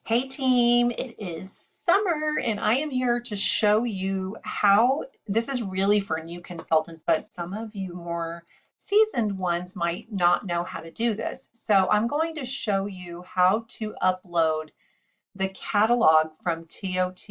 Hey team, it is summer and I am here to show you how this is really for new consultants, but some of you more seasoned ones might not know how to do this. So I'm going to show you how to upload the catalog from TOT,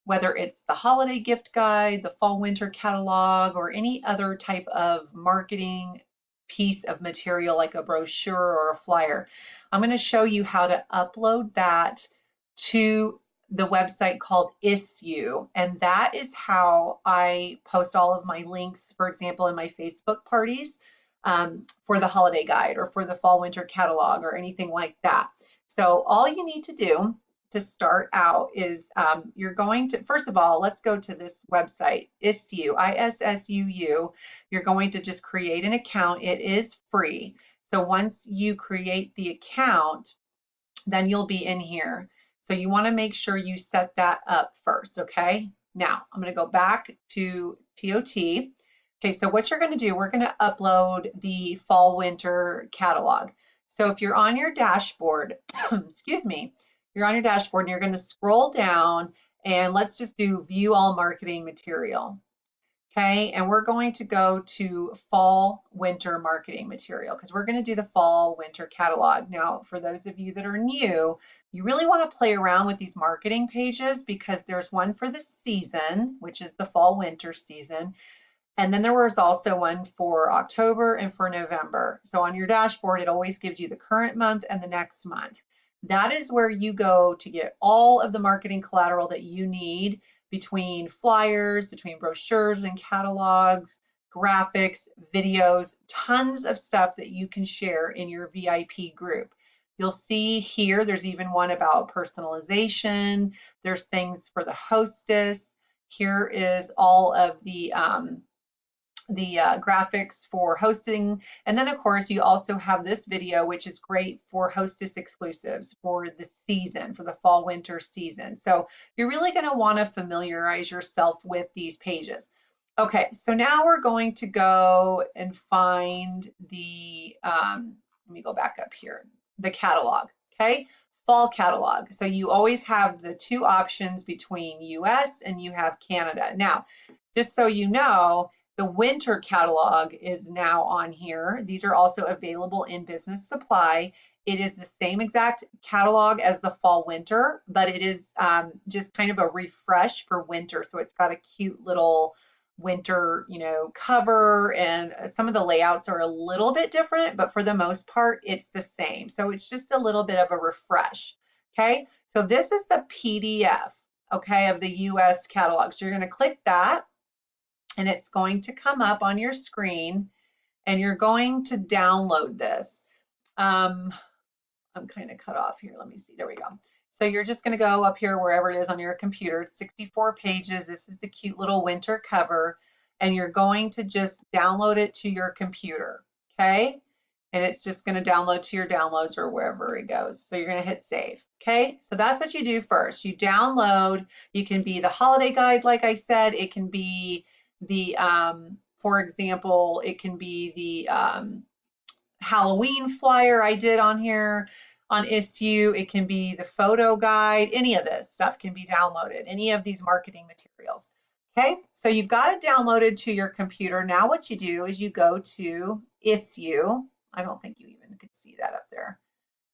whether it's the holiday gift guide, the fall winter catalog, or any other type of marketing piece of material like a brochure or a flyer. I'm going to show you how to upload that to the website called ISSUU, and that is how I post all of my links, for example, in my Facebook parties for the holiday guide or for the fall winter catalog or anything like that. So all you need to do to start out is you're going to, first of all, let's go to this website, ISSUU, ISSUU. You're going to just create an account. It is free. So once you create the account, then you'll be in here. So you want to make sure you set that up first, okay? Now, I'm going to go back to TOT. Okay, so what you're going to do, we're going to upload the fall winter catalog. So if you're on your dashboard, excuse me, you're on your dashboard and you're going to scroll down and let's just do view all marketing material. Okay, and we're going to go to fall winter marketing material because we're going to do the fall winter catalog. Now, for those of you that are new, you really want to play around with these marketing pages because there's one for the season, which is the fall winter season. And then there was also one for October and for November. So on your dashboard, it always gives you the current month and the next month. That is where you go to get all of the marketing collateral that you need between flyers, between brochures and catalogs, graphics, videos, tons of stuff that you can share in your VIP group. You'll see here, there's even one about personalization. There's things for the hostess. Here is all of the graphics for hosting. And then of course you also have this video, which is great for hostess exclusives for the season, for the fall winter season. So you're really going to want to familiarize yourself with these pages. Okay, so now we're going to go and find the, let me go back up here, the catalog, okay? Fall catalog. So you always have the two options between US and you have Canada. Now, just so you know, the winter catalog is now on here. These are also available in Business Supply. It is the same exact catalog as the fall winter, but it is just kind of a refresh for winter. So it's got a cute little winter, cover, and some of the layouts are a little bit different, but for the most part, it's the same. So it's just a little bit of a refresh. Okay, so this is the PDF, okay, of the US catalog. So you're going to click that and it's going to come up on your screen and you're going to download this. I'm kind of cut off here. Let me see. There we go. So you're just going to go up here wherever it is on your computer. It's 64 pages. This is the cute little winter cover. And you're going to just download it to your computer. Okay. And it's just going to download to your downloads or wherever it goes. So you're going to hit save. Okay. So that's what you do first. You download. You can be the holiday guide, like I said. It can be the, for example, it can be the Halloween flyer I did on here on ISSUU. It can be the photo guide. Any of this stuff can be downloaded, any of these marketing materials. Okay, so you've got it downloaded to your computer. Now what you do is you go to ISSUU. I don't think you even could see that up there.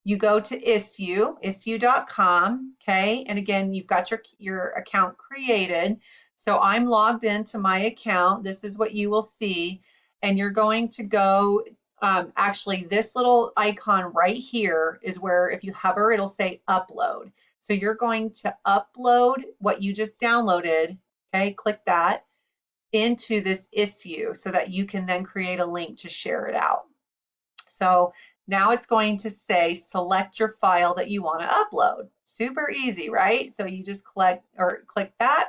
You go to ISSUU, issuu.com, okay? And again, you've got your account created. So I'm logged into my account. This is what you will see. And you're going to go, actually, this little icon right here is where if you hover, it'll say upload. So you're going to upload what you just downloaded, okay? Click that into this ISSUU so that you can then create a link to share it out. So now it's going to say select your file that you want to upload. Super easy, right? So you just click that,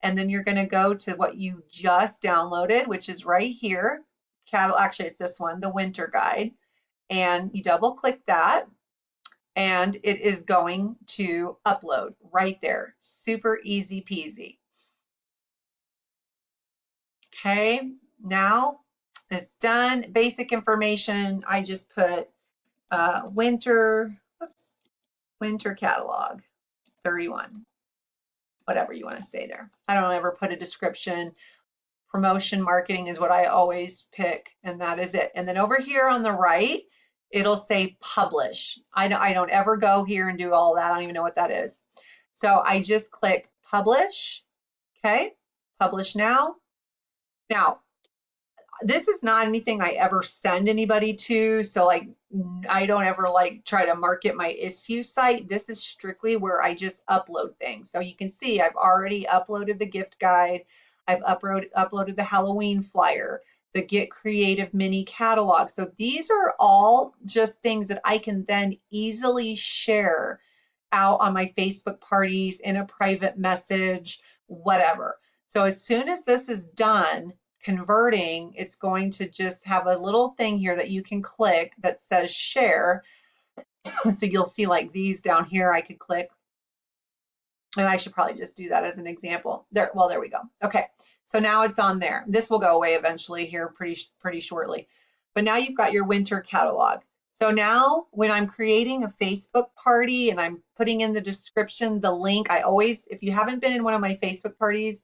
and then you're going to go to what you just downloaded, which is right here. Actually, it's this one, the winter guide. And you double click that, and it is going to upload right there. Super easy peasy. Okay, now it's done. Basic information, I just put winter, oops, winter catalog, 31, whatever you want to say there. I don't ever put a description. Promotion marketing is what I always pick, and that is it. And then over here on the right, it'll say publish. I don't ever go here and do all that. I don't even know what that is. So I just click publish, okay? Publish now. Now, this is not anything I ever send anybody to. So like, I don't ever like try to market my ISSUU site. This is strictly where I just upload things. So you can see I've already uploaded the gift guide. I've uploaded the Halloween flyer, the Get Creative mini catalog. So these are all just things that I can then easily share out on my Facebook parties, in a private message, whatever. So as soon as this is done converting, it's going to just have a little thing here that you can click that says share. So you'll see like these down here, I could click, and I should probably just do that as an example. There, well, there we go. Okay, so now it's on there. This will go away eventually here pretty shortly. But now you've got your winter catalog. So now when I'm creating a Facebook party and I'm putting in the description, the link, I always, if you haven't been in one of my Facebook parties,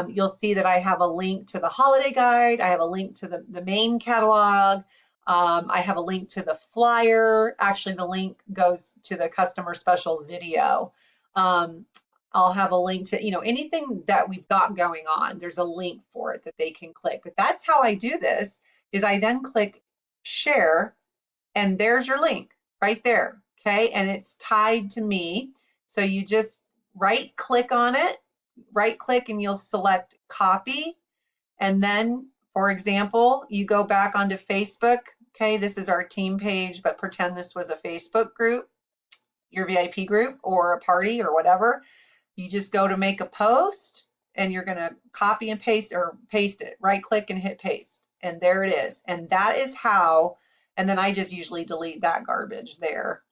you'll see that I have a link to the holiday guide. I have a link to the main catalog. I have a link to the flyer. Actually, the link goes to the customer special video. I'll have a link to, anything that we've got going on, there's a link for it that they can click. But that's how I do this, is I then click share, and there's your link right there, okay? And it's tied to me. So you just right click on it, right click, and you'll select copy. And then, for example, you go back onto Facebook, okay? This is our team page, but pretend this was a Facebook group, your VIP group or a party or whatever. You just go to make a post, and you're going to copy and paste, or paste it, right click and hit paste. And there it is. And that is how, and then I just usually delete that garbage there,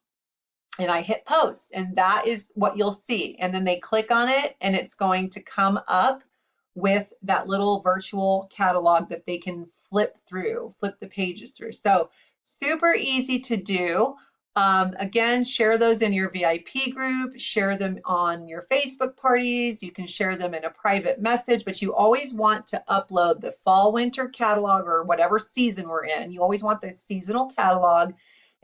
and I hit post, and that is what you'll see. And then they click on it, and it's going to come up with that little virtual catalog that they can flip the pages through. So super easy to do. Again, share those in your VIP group, share them on your Facebook parties. You can share them in a private message, but you always want to upload the fall winter catalog, or whatever season we're in. You always want the seasonal catalog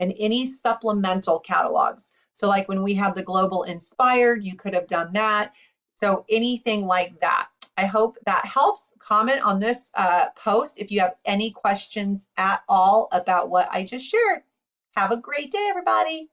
and any supplemental catalogs. So like when we have the Global Inspired, you could have done that. So anything like that. I hope that helps. Comment on this post if you have any questions at all about what I just shared. Have a great day, everybody.